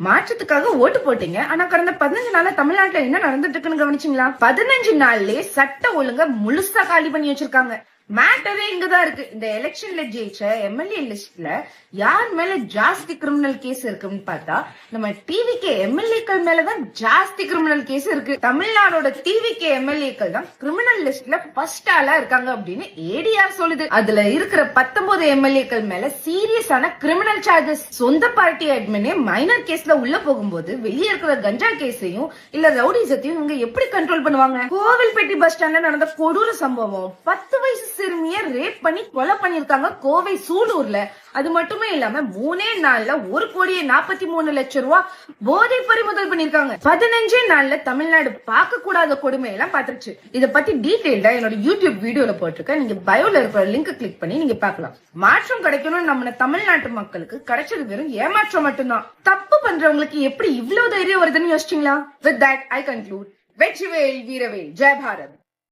மாற்றத்துக்காக ஓட்டு போட்டீங்க. ஆனா கடந்த 15 நாள்ல தமிழ்நாட்டுல என்ன நடந்துட்டு இருக்குன்னு கவனிச்சீங்களா? 15 நாள்லயே சட்ட ஒழுங்க முழுசா காலி பண்ணி வச்சிருக்காங்க. மேட்டரே இங்கதான் இருக்கு. இந்த எலெக்ஷன்ல ஜெயிச்ச எம்எல்ஏ லிஸ்ட்ல யார் மேல ஜாஸ்தி கிரிமினல் கேஸ் இருக்குன்னு பார்த்தா நம்ம டிவிகே எம்எல்ஏக்கள் மேலதான் ஜாஸ்தி கிரிமினல் கேஸ் இருக்கு. தமிழ்நாடோட டிவிகே எம்எல்ஏக்கள் தான் கிரிமினல் லிஸ்ட்ல ஃபர்ஸ்ட் ஆளா இருக்காங்க அப்படின்னு ஏடிஆர் சொல்லுது. அதுல இருக்கிற 19 எம்எல்ஏக்கள் மேல சீரியஸான கிரிமினல் சார்ஜஸ். சொந்த பார்ட்டி அட்மினே மைனர் கேஸ்ல உள்ள போகும்போது வெளியே இருக்கிற கஞ்சா கேஸையும் இல்ல ரவுடிசத்தையும் இவங்க எப்படி கண்ட்ரோல் பண்ணுவாங்க? கோவில்பட்டி பஸ் ஸ்டாண்ட்ல நடந்த கொடூர சம்பவம் 10 வயசு சிறுமியை ரேப் பண்ணி கொலை பண்ணிருக்காங்க கோவை சூலூர்ல. அது மட்டுமே இல்லாம 3 நாள்ல 1,43,00,000 ரூபாய் போதை பறிமுதல் பண்ணிருக்காங்க. 15 நாள்ல தமிழ்நாடு பார்க்க கூடாத கொடுமை எல்லாம் பாத்துருச்சு. இத பத்தி டீடைல்டா என்னோட யூடியூப் வீடியோல போட்டிருக்கேன். நீங்க பயோல இருக்கிற லிங்க் கிளிக் பண்ணி நீங்க பார்க்கலாம். மாற்றம் கிடைக்கணும்னு நம்ம தமிழ்நாட்டு மக்களுக்கு கிடைச்சது வெறும் ஏமாற்றம் மட்டும்தான். தப்பு பண்றவங்களுக்கு எப்படி இவ்வளவு தைரியம் வருதுன்னு யோசிச்சீங்களா? With that I conclude. வெற்றிவேல் வீரவேல், ஜெய் பாரத்.